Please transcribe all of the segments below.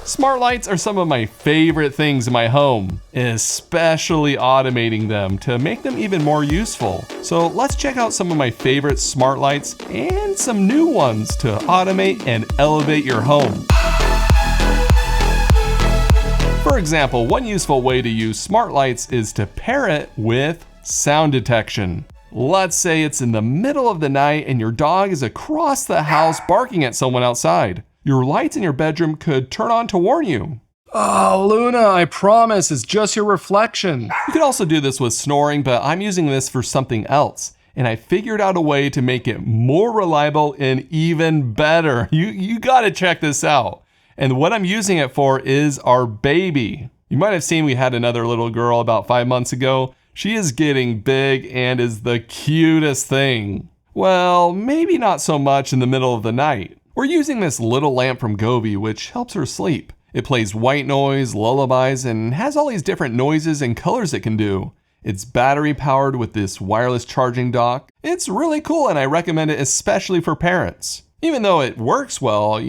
Smart lights are some of my favorite things in my home, especially automating them to make them even more useful. So let's check out some of my favorite smart lights and some new ones to automate and elevate your home. For example, one useful way to use smart lights is to pair it with sound detection. Let's say it's in the middle of the night and your dog is across the house barking at someone outside. Your lights in your bedroom could turn on to warn you. Oh, Luna, I promise, it's just your reflection. You could also do this with snoring, but I'm using this for something else. And I figured out a way to make it more reliable and even better. You gotta check this out. And what I'm using it for is our baby. You might have seen we had another little girl about 5 months ago. She is getting big and is the cutest thing. Well, maybe not so much in the middle of the night. We're using this little lamp from Govee, which helps her sleep. It plays white noise, lullabies, and has all these different noises and colors it can do. It's battery powered with this wireless charging dock. It's really cool and I recommend it especially for parents. Even though it works well,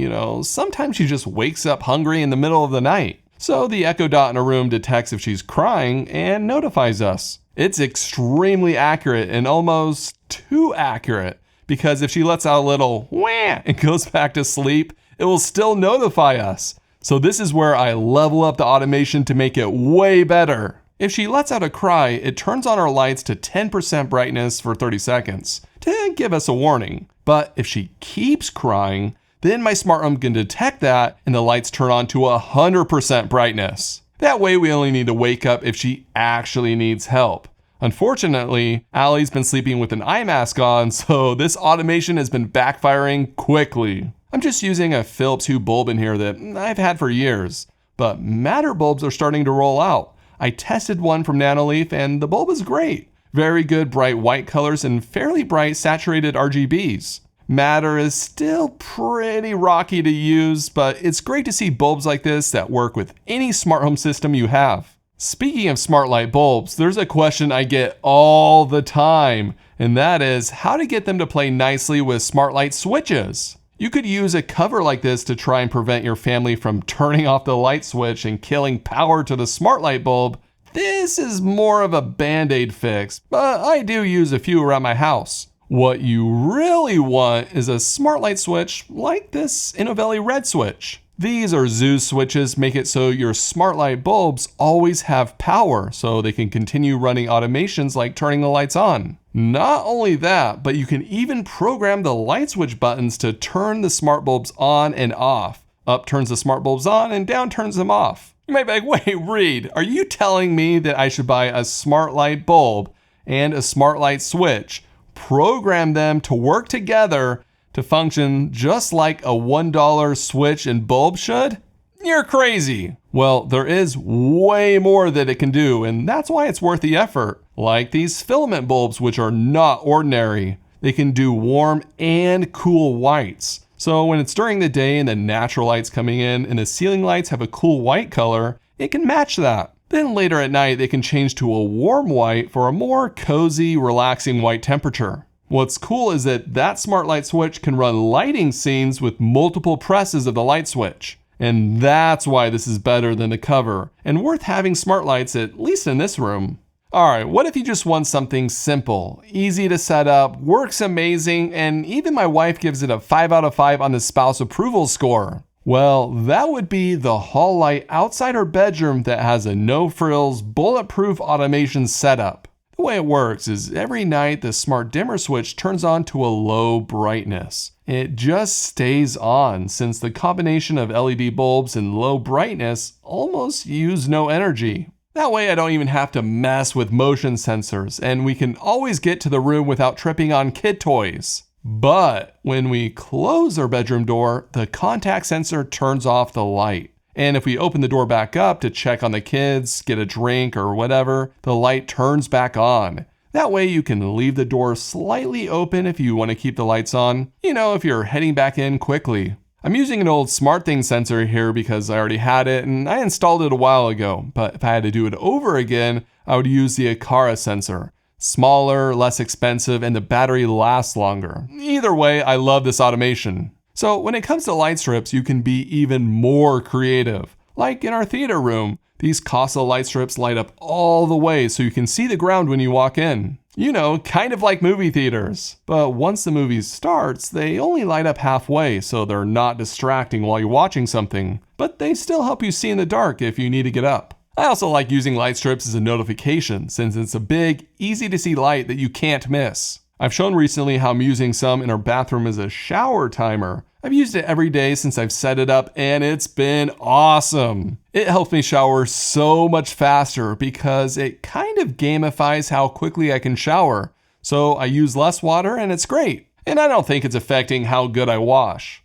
sometimes she just wakes up hungry in the middle of the night. So the Echo Dot in her room detects if she's crying and notifies us. It's extremely accurate and almost too accurate. Because if she lets out a little wah and goes back to sleep, it will still notify us. So this is where I level up the automation to make it way better. If she lets out a cry, it turns on our lights to 10% brightness for 30 seconds to give us a warning. But if she keeps crying, then my smart home can detect that and the lights turn on to 100% brightness. That way we only need to wake up if she actually needs help. Unfortunately, Allie's been sleeping with an eye mask on, so this automation has been backfiring quickly. I'm just using a Philips Hue bulb in here that I've had for years, but Matter bulbs are starting to roll out. I tested one from Nanoleaf and the bulb is great. Very good bright white colors and fairly bright saturated RGBs. Matter is still pretty rocky to use, but it's great to see bulbs like this that work with any smart home system you have. Speaking of smart light bulbs, there's a question I get all the time, and that is how to get them to play nicely with smart light switches. You could use a cover like this to try and prevent your family from turning off the light switch and killing power to the smart light bulb. This is more of a band-aid fix, but I do use a few around my house. What you really want is a smart light switch like this Inovelli red switch. These are Zooz switches make it so your smart light bulbs always have power so they can continue running automations like turning the lights on. Not only that, but you can even program the light switch buttons to turn the smart bulbs on and off. Up turns the smart bulbs on and down turns them off. You might be like, wait, Reed, are you telling me that I should buy a smart light bulb and a smart light switch, program them to work together to function just like a $1 switch and bulb should? You're crazy. Well, there is way more that it can do, and that's why it's worth the effort. Like these filament bulbs, which are not ordinary. They can do warm and cool whites. So when it's during the day and the natural light's coming in and the ceiling lights have a cool white color, it can match that. Then later at night, they can change to a warm white for a more cozy, relaxing white temperature. What's cool is that smart light switch can run lighting scenes with multiple presses of the light switch. And that's why this is better than the cover, and worth having smart lights at least in this room. Alright, what if you just want something simple, easy to set up, works amazing, and even my wife gives it a 5 out of 5 on the spouse approval score? Well, that would be the hall light outside our bedroom that has a no-frills, bulletproof automation setup. The way it works is every night the smart dimmer switch turns on to a low brightness. It just stays on since the combination of LED bulbs and low brightness almost use no energy. That way I don't even have to mess with motion sensors and we can always get to the room without tripping on kid toys. But when we close our bedroom door, the contact sensor turns off the light. And if we open the door back up to check on the kids, get a drink or whatever, the light turns back on. That way you can leave the door slightly open if you want to keep the lights on, if you're heading back in quickly. I'm using an old SmartThing sensor here because I already had it and I installed it a while ago, but if I had to do it over again, I would use the Aqara sensor. Smaller, less expensive, and the battery lasts longer. Either way, I love this automation. So when it comes to light strips, you can be even more creative. Like in our theater room, these Casa light strips light up all the way so you can see the ground when you walk in. You know, kind of like movie theaters. But once the movie starts, they only light up halfway, so they're not distracting while you're watching something. But they still help you see in the dark if you need to get up. I also like using light strips as a notification, since it's a big, easy to see light that you can't miss. I've shown recently how I'm using some in our bathroom as a shower timer. I've used it every day since I've set it up, and it's been awesome. It helps me shower so much faster because it kind of gamifies how quickly I can shower. So I use less water and it's great. And I don't think it's affecting how good I wash.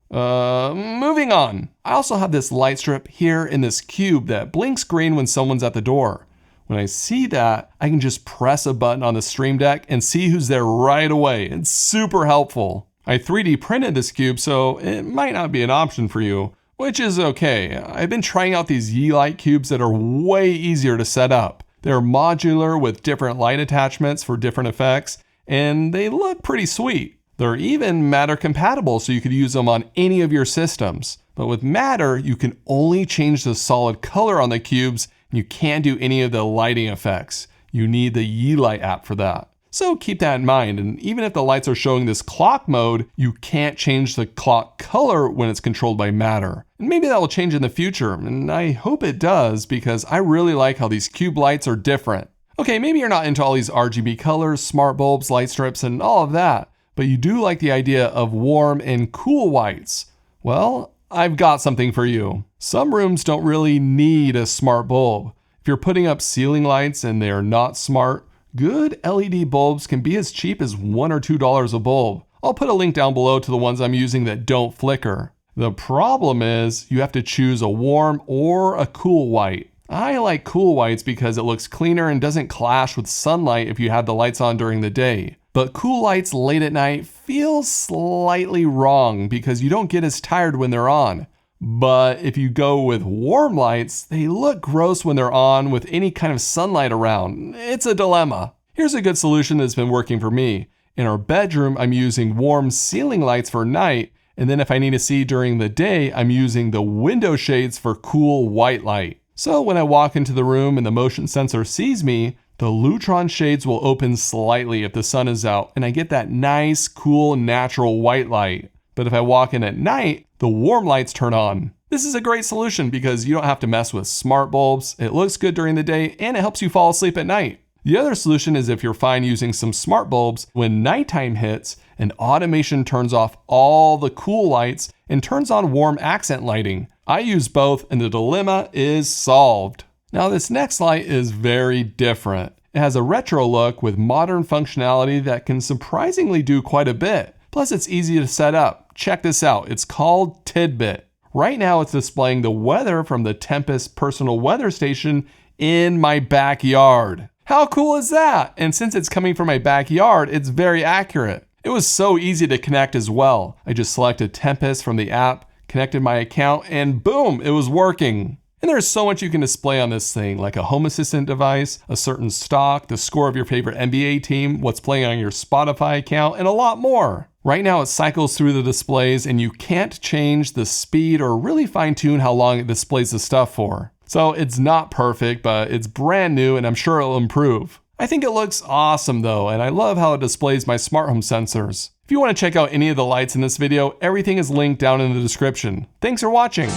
Moving on. I also have this light strip here in this cube that blinks green when someone's at the door. When I see that, I can just press a button on the Stream Deck and see who's there right away. It's super helpful. I 3D printed this cube, so it might not be an option for you, which is okay. I've been trying out these Yeelight cubes that are way easier to set up. They're modular with different light attachments for different effects, and they look pretty sweet. They're even Matter compatible, so you could use them on any of your systems. But with Matter, you can only change the solid color on the cubes, and you can't do any of the lighting effects. You need the Yeelight app for that. So keep that in mind, and even if the lights are showing this clock mode, you can't change the clock color when it's controlled by Matter. And maybe that will change in the future, and I hope it does because I really like how these cube lights are different. Okay, maybe you're not into all these RGB colors, smart bulbs, light strips, and all of that, but you do like the idea of warm and cool whites. Well, I've got something for you. Some rooms don't really need a smart bulb. If you're putting up ceiling lights and they are not smart, good LED bulbs can be as cheap as $1 or $2 a bulb. I'll put a link down below to the ones I'm using that don't flicker. The problem is you have to choose a warm or a cool white. I like cool whites because it looks cleaner and doesn't clash with sunlight if you have the lights on during the day. But cool lights late at night feel slightly wrong because you don't get as tired when they're on. But if you go with warm lights, they look gross when they're on with any kind of sunlight around. It's a dilemma. Here's a good solution that's been working for me. In our bedroom, I'm using warm ceiling lights for night, and then if I need to see during the day, I'm using the window shades for cool white light. So when I walk into the room and the motion sensor sees me, the Lutron shades will open slightly if the sun is out, and I get that nice, cool, natural white light. But if I walk in at night, the warm lights turn on. This is a great solution because you don't have to mess with smart bulbs, it looks good during the day, and it helps you fall asleep at night. The other solution is if you're fine using some smart bulbs, when nighttime hits, an automation turns off all the cool lights and turns on warm accent lighting. I use both and the dilemma is solved. Now this next light is very different. It has a retro look with modern functionality that can surprisingly do quite a bit. Plus it's easy to set up. Check this out, it's called Tidbit. Right now it's displaying the weather from the Tempest personal weather station in my backyard. How cool is that? And since it's coming from my backyard, it's very accurate. It was so easy to connect as well. I just selected Tempest from the app, connected my account, and boom, it was working. And there's so much you can display on this thing, like a home assistant device, a certain stock, the score of your favorite NBA team, what's playing on your Spotify account, and a lot more. Right now it cycles through the displays and you can't change the speed or really fine tune how long it displays the stuff for. So it's not perfect, but it's brand new and I'm sure it'll improve. I think it looks awesome though, and I love how it displays my smart home sensors. If you want to check out any of the lights in this video, everything is linked down in the description. Thanks for watching.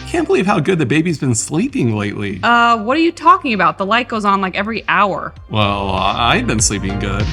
Can't believe how good the baby's been sleeping lately. What are you talking about? The light goes on like every hour. Well, I've been sleeping good.